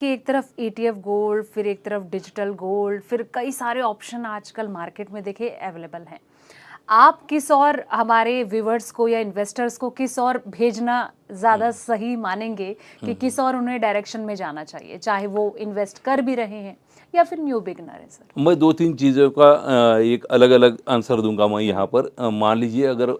कि एक तरफ ईटीएफ गोल्ड, फिर एक तरफ डिजिटल गोल्ड, फिर कई सारे ऑप्शन आजकल मार्केट में देखिए अवेलेबल हैं। आप किस और हमारे व्यूअर्स को या इन्वेस्टर्स को किस और भेजना ज़्यादा हुँ, सही मानेंगे कि हुँ, किस और उन्हें डायरेक्शन में जाना चाहिए, चाहे वो इन्वेस्ट कर भी रहे हैं या फिर न्यू बिगिनर है सर? मैं 2-3 चीज़ों का एक अलग-अलग आंसर दूँगा मैं हुँ, यहाँ पर। मान लीजिए अगर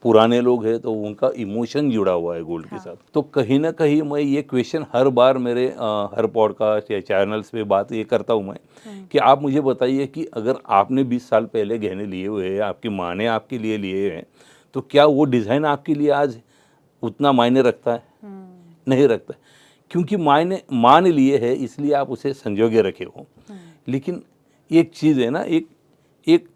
पुराने लोग हैं तो उनका इमोशन जुड़ा हुआ है गोल्ड के हाँ। साथ। तो कहीं न कहीं मैं ये क्वेश्चन हर बार मेरे हर पॉडकास्ट या चैनल्स पे बात ये करता हूँ मैं हुँ, कि आप मुझे बताइए कि अगर आपने 20 साल पहले गहने लिए हुए हैं, आपकी माँ ने आपके लिए लिए हैं, तो क्या वो डिज़ाइन आपके लिए आज उतना मायने रखता है? हुँ, नहीं रखता है। क्योंकि मायने माँ ने लिए है इसलिए आप उसे संजो के रखे हो। हुँ, लेकिन एक चीज़ है ना, एक एक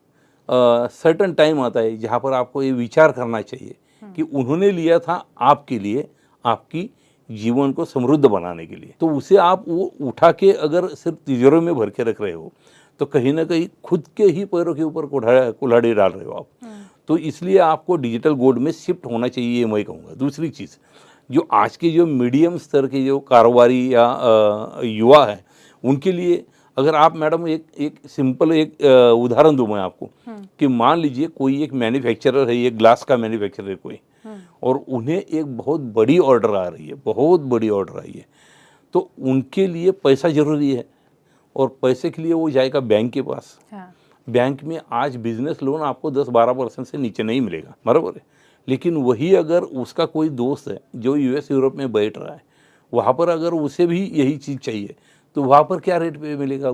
सर्टेन टाइम आता है जहाँ पर आपको ये विचार करना चाहिए हुँ, कि उन्होंने लिया था आपके लिए, आपकी जीवन को समृद्ध बनाने के लिए। तो उसे आप वो उठा के अगर सिर्फ़ तिजोरी में भर के रख रहे हो, तो कहीं न कहीं खुद के ही पैरों के ऊपर कुल्हाड़ी डाल रहे हो आप। हुँ, तो इसलिए आपको डिजिटल गोल्ड में शिफ्ट होना चाहिए, ये मैं कहूँगा। दूसरी चीज़, जो आज के जो मीडियम स्तर के जो कारोबारी या युवा हैं, उनके लिए अगर आप मैडम एक एक सिंपल एक उदाहरण दूँ मैं आपको हुँ, कि मान लीजिए कोई एक मैन्युफैक्चरर है, ये ग्लास का मैन्युफैक्चरर है कोई, हुँ, और उन्हें एक बहुत बड़ी ऑर्डर आ रही है, बहुत बड़ी ऑर्डर आई है। तो उनके लिए पैसा ज़रूरी है और पैसे के लिए वो जाएगा बैंक के पास। हाँ, बैंक में आज बिज़नेस लोन आपको 10-12% से नीचे नहीं मिलेगा, बराबर है। लेकिन वही अगर उसका कोई दोस्त है जो यूएस यूरोप में बैठ रहा है, वहाँ पर अगर उसे भी यही चीज़ चाहिए, तो वहाँ पर क्या रेट पे मिलेगा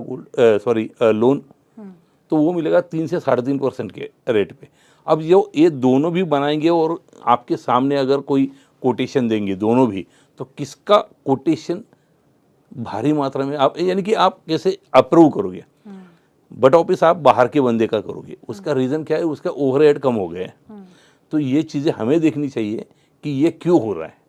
लोन? हुँ, तो वो मिलेगा 3 से 3.5% के रेट पे। अब जो ये दोनों भी बनाएँगे और आपके सामने अगर कोई कोटेशन देंगे दोनों भी, तो किसका कोटेशन भारी मात्रा में आप यानी कि आप कैसे अप्रूव करोगे? हुँ, बट ऑफिस आप बाहर के बंदे का करोगे, हुँ, उसका रीज़न क्या है? उसका ओवरहेड कम हो गए हैं। हुँ, तो ये चीज़ें हमें देखनी चाहिए कि ये क्यों हो रहा है।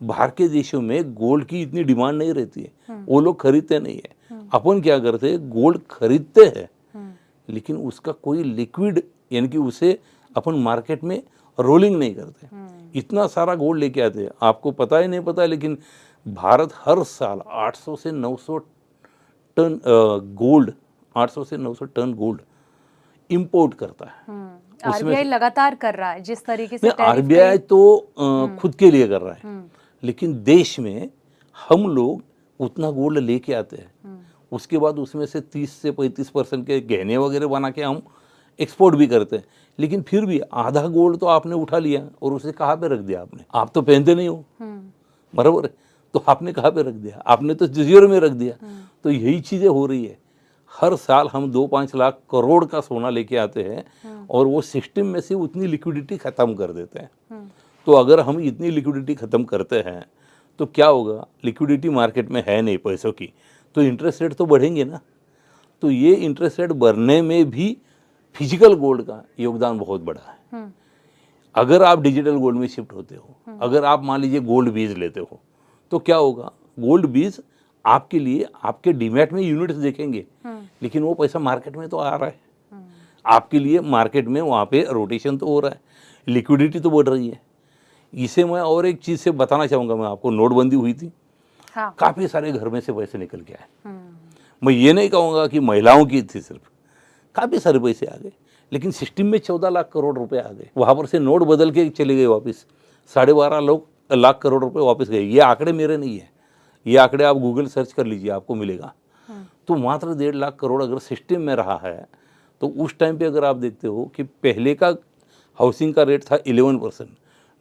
बाहर के देशों में गोल्ड की इतनी डिमांड नहीं रहती है, हुँ, वो लोग खरीदते नहीं है। हुँ, अपन क्या करते हैं, गोल्ड खरीदते हैं हुँ, लेकिन उसका कोई लिक्विड यानी कि उसे अपन मार्केट में रोलिंग नहीं करते। हुँ, इतना सारा गोल्ड लेके आते हैं, आपको पता ही नहीं पता, लेकिन भारत हर साल 800 से 900 टन गोल्ड 800 से 900 टन गोल्ड इंपोर्ट करता है। हुँ। उसमें आरबीआई से लगातार कर रहा है, जिस तरीके से नहीं, टैरिफ के। आरबीआई तो हुँ, खुद के लिए कर रहा है, हुँ, लेकिन देश में हम लोग उतना गोल्ड लेके आते हैं। हुँ, उसके बाद उसमें से 30 से 35% के गहने वगैरह बना के हम एक्सपोर्ट भी करते हैं। लेकिन फिर भी आधा गोल्ड तो आपने उठा लिया और उसे कहाँ पे रख दिया आपने? आप तो पहनते नहीं हो, हुँ, बराबर है? तो आपने कहाँ पे रख दिया? आपने तो तिजोरी में रख दिया। हुँ, तो यही चीज़ें हो रही है। हर साल हम 2-5 लाख करोड़ का सोना लेके आते हैं हुँ, और वो सिस्टम में से उतनी लिक्विडिटी ख़त्म कर देते हैं। हुँ, तो अगर हम इतनी लिक्विडिटी ख़त्म करते हैं, तो क्या होगा? लिक्विडिटी मार्केट में है नहीं पैसों की, तो इंटरेस्ट रेट तो बढ़ेंगे ना। तो ये इंटरेस्ट रेट बढ़ने में भी फिजिकल गोल्ड का योगदान बहुत बड़ा है। हुँ, अगर आप डिजिटल गोल्ड में शिफ्ट होते हो, हुँ, अगर आप मान लीजिए गोल्ड बीज लेते हो, तो क्या होगा? गोल्ड बीज आपके लिए आपके डीमैट में यूनिट्स दिखेंगे, हुँ, लेकिन वो पैसा मार्केट में तो आ रहा है। हुँ, आपके लिए मार्केट में वहाँ पे रोटेशन तो हो रहा है, लिक्विडिटी तो बढ़ रही है। इसे मैं और एक चीज़ से बताना चाहूँगा मैं आपको, नोटबंदी हुई थी, हाँ, काफ़ी सारे घर में से पैसे निकल के आए। हुँ, मैं ये नहीं कहूँगा कि महिलाओं की थी सिर्फ, काफ़ी सारे पैसे आ गए, लेकिन सिस्टम में 14 लाख करोड़ रुपए आ गए। वहाँ पर से नोट बदल के चले गए वापस, 12.5 लोग लाख करोड़ रुपए वापस गए। ये आंकड़े मेरे नहीं है, ये आंकड़े आप गूगल सर्च कर लीजिए, आपको मिलेगा। हुँ, तो मात्र 1.5 लाख करोड़ अगर सिस्टम में रहा है, तो उस टाइम पे अगर आप देखते हो कि पहले का हाउसिंग का रेट था 11%,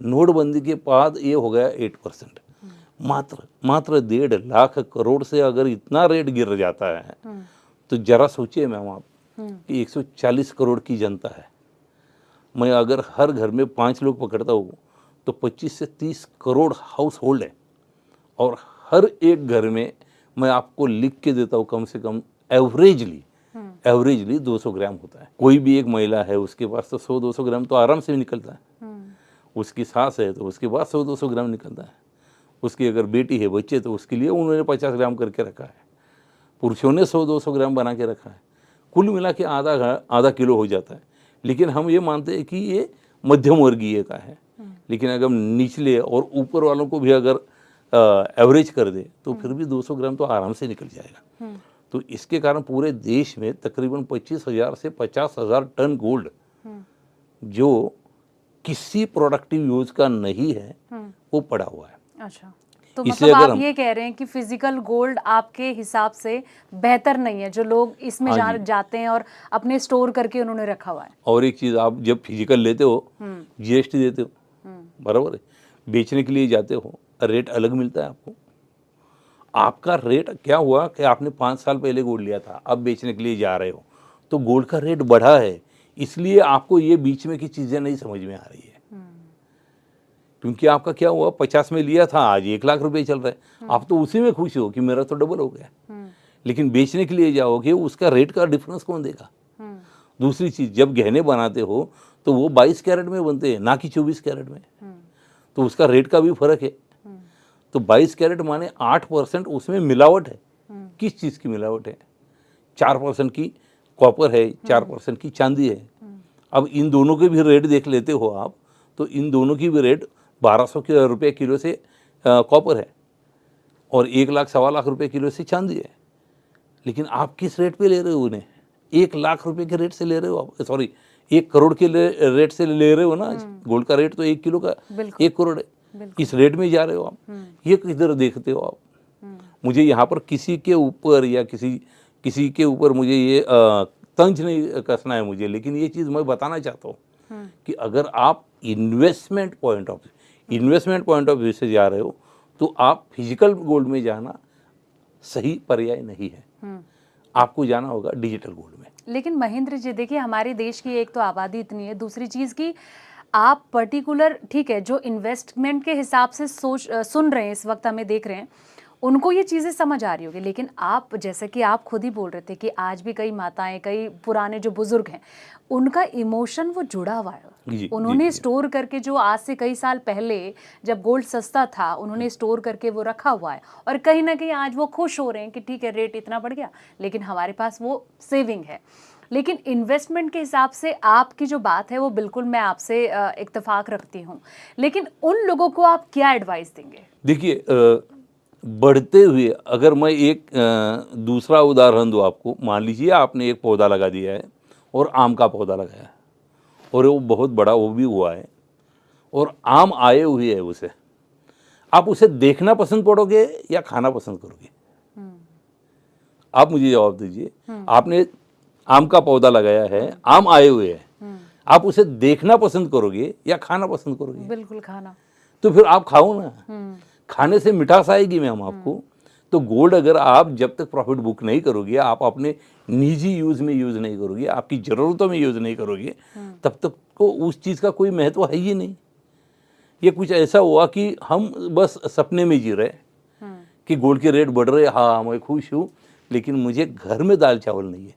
नोटबंदी के बाद ये हो गया 8%। हुँ, मात्र मात्र 1.5 लाख करोड़ से अगर इतना रेट गिर जाता है, हुँ, तो ज़रा सोचिए मैम आप हुँ, कि 140 करोड़ की जनता है। मैं अगर हर घर में 5 लोग पकड़ता हूँ, तो 25 से 30 करोड़ हाउस होल्ड है और हर एक घर में मैं आपको लिख के देता हूँ, कम से कम एवरेजली हुँ, एवरेजली 200 ग्राम होता है। कोई भी एक महिला है, उसके पास तो 100-200 ग्राम तो आराम से निकलता है। हुँ, उसकी सास है तो उसके पास 100-200 ग्राम निकलता है। उसकी अगर बेटी है, बच्चे, तो उसके लिए उन्होंने 50 ग्राम करके रखा है। पुरुषों ने 100-200 ग्राम बना के रखा है। कुल मिला के आधा किलो हो जाता है। लेकिन हम ये मानते हैं कि ये मध्यम वर्गीय का है। हुँ, लेकिन अगर निचले और ऊपर वालों को भी अगर एवरेज कर दे तो फिर भी 200 ग्राम तो आराम से निकल जाएगा। तो इसके कारण पूरे देश में तकरीबन 25,000 से 50,000 टन गोल्ड जो किसी प्रोडक्टिव यूज का नहीं है वो पड़ा हुआ है। अच्छा, तो इसलिए मतलब अगर आप हम ये कह रहे हैं कि फिजिकल गोल्ड आपके हिसाब से बेहतर नहीं है, जो लोग इसमें हाँ जी। जाते हैं और अपने स्टोर करके उन्होंने रखा हुआ है। और एक चीज़, आप जब फिजिकल लेते हो जीएसटी देते हो, बराबर है, बेचने के लिए जाते हो रेट अलग मिलता है आपको। आपका रेट क्या हुआ कि आपने 5 साल पहले गोल्ड लिया था, अब बेचने के लिए जा रहे हो तो गोल्ड का रेट बढ़ा है, इसलिए आपको ये बीच में की चीज़ें नहीं समझ में आ रही है। क्योंकि आपका क्या हुआ, 50 में लिया था, आज 1 लाख रुपए चल रहा है, आप तो उसी में खुश हो कि मेरा तो डबल हो गया। लेकिन बेचने के लिए जाओगे उसका रेट का डिफरेंस कौन देगा। दूसरी चीज़, जब गहने बनाते हो तो वो 22 कैरेट में बनते हैं, ना कि 24 कैरेट में, तो उसका रेट का भी फर्क है। तो 22 कैरेट माने 8% उसमें मिलावट है। किस चीज़ की मिलावट है? 4% की कॉपर है, 4% की चांदी है। अब इन दोनों के भी रेट देख लेते हो आप, तो इन दोनों की भी रेट 1200 रुपये किलो से कॉपर है और 1 लाख सवा लाख रुपए किलो से चांदी है। लेकिन आप किस रेट पे ले रहे हो उन्हें? 1 लाख रुपए के रेट से ले रहे हो आप, सॉरी 1 करोड़ के रेट से ले रहे हो ना। गोल्ड का रेट तो 1 किलो का 1 करोड़ है, इस रेट में जा रहे हो आप। ये किधर देखते हो आप? मुझे यहाँ पर किसी के ऊपर या किसी के ऊपर मुझे ये तंज नहीं कसना है मुझे, लेकिन ये चीज़ मैं बताना चाहता हूँ कि अगर आप इन्वेस्टमेंट पॉइंट ऑफ व्यू से जा रहे हो तो आप फिजिकल गोल्ड में जाना सही पर्याय नहीं है। आपको जाना होगा डिजिटल गोल्ड में। लेकिन महेंद्र जी देखिए, हमारे देश की एक तो आबादी इतनी है, दूसरी चीज़ की आप पर्टिकुलर, ठीक है, जो इन्वेस्टमेंट के हिसाब से सुन रहे हैं इस वक्त, हमें देख रहे हैं, उनको ये चीज़ें समझ आ रही होगी। लेकिन आप, जैसे कि आप खुद ही बोल रहे थे कि आज भी कई माताएं, कई पुराने जो बुजुर्ग हैं, उनका इमोशन वो जुड़ा हुआ है। जी, उन्होंने जी। स्टोर करके, जो आज से कई साल पहले जब गोल्ड सस्ता था, उन्होंने स्टोर करके वो रखा हुआ है, और कहीं ना कहीं आज वो खुश हो रहे हैं कि ठीक है रेट इतना बढ़ गया लेकिन हमारे पास वो सेविंग है। लेकिन इन्वेस्टमेंट के हिसाब से आपकी जो बात है वो बिल्कुल मैं आपसे इत्तेफाक रखती हूँ, लेकिन उन लोगों को आप क्या एडवाइस देंगे? देखिए, बढ़ते हुए अगर मैं एक दूसरा उदाहरण दूँ आपको, मान लीजिए आपने एक पौधा लगा दिया है और आम का पौधा लगाया है और वो बहुत बड़ा वो भी हुआ है और आम आए हुए है उसे, आप उसे देखना पसंद करोगे या खाना पसंद करोगे? आप मुझे जवाब दीजिए। आपने आम का पौधा लगाया है, आम आए हुए हैं, आप उसे देखना पसंद करोगे या खाना पसंद करोगे? बिल्कुल खाना। तो फिर आप खाओ ना, खाने से मिठास आएगी मैम आपको। तो गोल्ड अगर आप जब तक प्रॉफिट बुक नहीं करोगे, आप अपने निजी यूज़ में यूज़ नहीं करोगे, आपकी ज़रूरतों में यूज़ नहीं करोगे, तब तक को उस चीज़ का कोई महत्व है ही नहीं। ये कुछ ऐसा हुआ कि हम बस सपने में जी रहे कि गोल्ड के रेट बढ़ रहे, हाँ मैं खुश हूँ, लेकिन मुझे घर में दाल चावल नहीं है।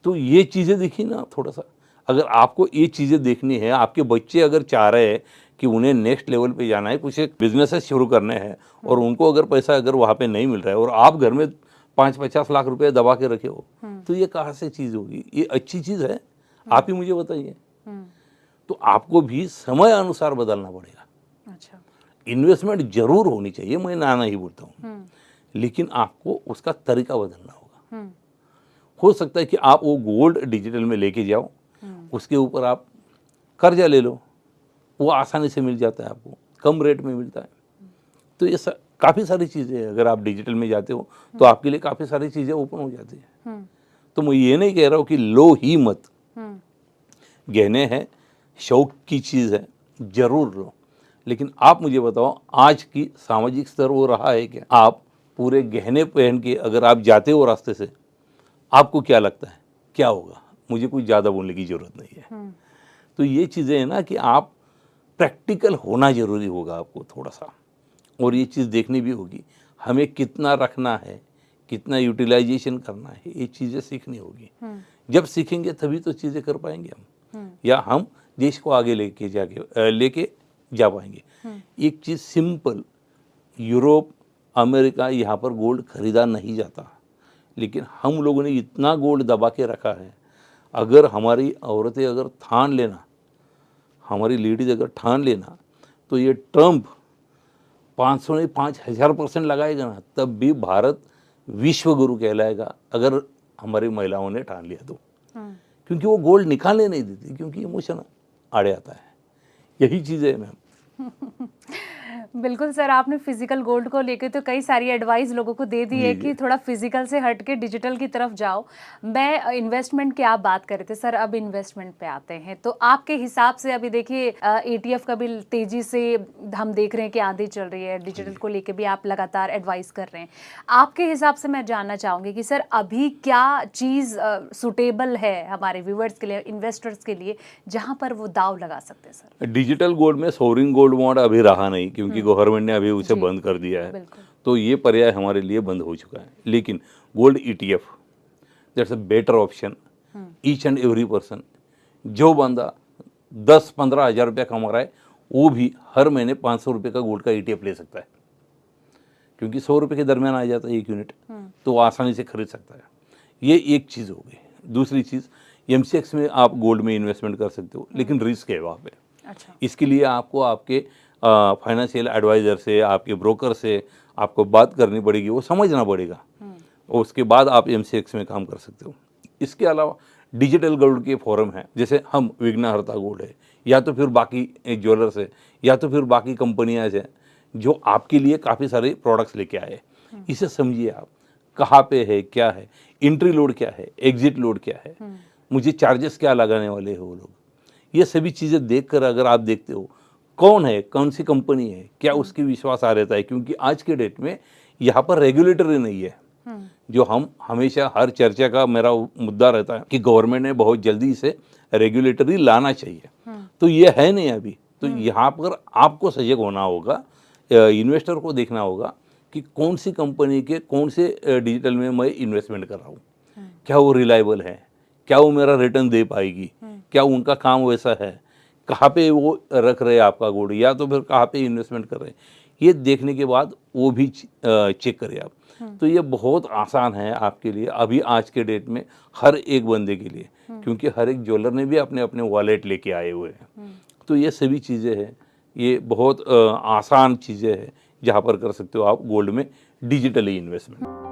तो ये चीज़ें देखिए ना थोड़ा सा, अगर आपको ये चीज़ें देखनी है, आपके बच्चे अगर चाह रहे हैं कि उन्हें नेक्स्ट लेवल पे जाना है, कुछ एक बिजनेसेस शुरू करने हैं और उनको अगर पैसा अगर वहाँ पे नहीं मिल रहा है और आप घर में 5-50 लाख रुपए दबा के रखे हो, तो ये कहाँ से चीज़ होगी? ये अच्छी चीज़ है? आप ही मुझे बताइए। तो आपको भी समय अनुसार बदलना पड़ेगा। अच्छा। इन्वेस्टमेंट जरूर होनी चाहिए, मैं ना नहीं बोलता हूँ, लेकिन आपको उसका तरीका बदलना होगा। हो सकता है कि आप वो गोल्ड डिजिटल में लेके जाओ, उसके ऊपर आप कर्जा ले लो, वो आसानी से मिल जाता है आपको, कम रेट में मिलता है। तो ये काफ़ी सारी चीज़ें हैं, अगर आप डिजिटल में जाते हो तो आपके लिए काफ़ी सारी चीज़ें ओपन हो जाती हैं। तो मैं ये नहीं कह रहा हूँ कि लो ही मत, गहने हैं, शौक की चीज़ है, ज़रूर लो, लेकिन आप मुझे बताओ आज की सामाजिक स्तर वो रहा है क्या? आप पूरे गहने पहन के अगर आप जाते हो रास्ते से, आपको क्या लगता है क्या होगा? मुझे कुछ ज़्यादा बोलने की ज़रूरत नहीं है। तो ये चीज़ें हैं ना कि आप प्रैक्टिकल होना ज़रूरी होगा आपको थोड़ा सा, और ये चीज़ देखनी भी होगी हमें कितना रखना है, कितना यूटिलाइजेशन करना है, ये चीज़ें सीखनी होगी। जब सीखेंगे तभी तो चीज़ें कर पाएंगे हम, या हम देश को आगे लेके जा पाएंगे। एक चीज़ सिंपल, यूरोप, अमेरिका, यहाँ पर गोल्ड खरीदा नहीं जाता, लेकिन हम लोगों ने इतना गोल्ड दबा के रखा है। अगर हमारी औरतें अगर ठान लेना, हमारी लेडीज अगर ठान लेना, तो ये ट्रम्प 500 नहीं 5000% लगाएगा ना, तब भी भारत विश्व गुरु कहलाएगा, अगर हमारी महिलाओं ने ठान लिया तो। क्योंकि वो गोल्ड निकालने नहीं देती, क्योंकि इमोशन आड़े आता है। यही चीज़ है मैम। बिल्कुल सर, आपने फिजिकल गोल्ड को लेकर तो कई सारी एडवाइस लोगों को दे दी है कि थोड़ा फिजिकल से हट के डिजिटल की तरफ जाओ। मैं इन्वेस्टमेंट की आप बात कर रहे थे सर, अब इन्वेस्टमेंट पे आते हैं। तो आपके हिसाब से अभी देखिए ETF का भी तेजी से हम देख रहे हैं कि आंधी चल रही है, डिजिटल को लेकर भी आप लगातार एडवाइस कर रहे हैं। आपके हिसाब से मैं जानना चाहूँगी कि सर अभी क्या चीज़ सुटेबल है हमारे व्यूअर्स के लिए, इन्वेस्टर्स के लिए, जहाँ पर वो दाव लगा सकते हैं सर? डिजिटल गोल्ड में सोवरिन गोल्ड बॉन्ड अभी रहा नहीं, क्योंकि गवर्नमेंट ने अभी उसे बंद कर दिया है, तो ये पर्याय हमारे लिए बंद हो चुका है। लेकिन gold ETF that's a better option. Each and every person, जो बंदा 10-15 हज़ार रुपया कमा रहा है, वो भी हर महीने 500 रुपये का गोल्ड का ETF ले सकता है, क्योंकि 100 रुपये के दरमियान आ जाता है 1 यूनिट, तो वो आसानी से खरीद सकता है। ये एक चीज़ हो गई। दूसरी चीज़, MCX में आप गोल्ड में इन्वेस्टमेंट कर सकते हो, लेकिन रिस्क है वहाँ पे। अच्छा। इसके लिए आपको आपके फाइनेंशियल एडवाइज़र से, आपके ब्रोकर से आपको बात करनी पड़ेगी, वो समझना पड़ेगा, और उसके बाद आप MCX में काम कर सकते हो। इसके अलावा डिजिटल गोल्ड के फॉरम हैं, जैसे हम विघ्नहर्ता गोल्ड है, या तो फिर बाकी ज्वेलर्स है, या तो फिर बाकी कंपनियाँ हैं जो आपके लिए काफ़ी सारे प्रोडक्ट्स लेके आए। इसे समझिए आप, कहाँ पे है, क्या है, एंट्री लोड क्या है, एग्जिट लोड क्या है, मुझे चार्जेस क्या लगाने वाले हैं वो लोग। ये सभी चीज़ें देखकर अगर आप देखते हो कौन है, कौन सी कंपनी है, क्या उसकी विश्वास आ रहता है, क्योंकि आज के डेट में यहाँ पर रेगुलेटरी नहीं है। जो हम हमेशा हर चर्चा का मेरा मुद्दा रहता है कि गवर्नमेंट ने बहुत जल्दी इसे रेगुलेटरी लाना चाहिए, तो ये है नहीं अभी। तो यहाँ पर आपको सजग होना होगा, इन्वेस्टर को देखना होगा कि कौन सी कंपनी के कौन से डिजिटल में मैं इन्वेस्टमेंट कर रहा हूँ, क्या वो रिलायबल है, क्या वो मेरा रिटर्न दे पाएगी, क्या उनका काम वैसा है, कहाँ पे वो रख रहे हैं आपका गोल्ड, या तो फिर कहाँ पे इन्वेस्टमेंट कर रहे हैं। ये देखने के बाद वो भी चेक करें आप। तो ये बहुत आसान है आपके लिए अभी आज के डेट में, हर एक बंदे के लिए, क्योंकि हर एक ज्वेलर ने भी अपने अपने वॉलेट लेके आए हुए हैं। तो ये सभी चीज़ें हैं, ये बहुत आसान चीज़ें हैं जहाँ पर कर सकते हो आप गोल्ड में डिजिटली इन्वेस्टमेंट।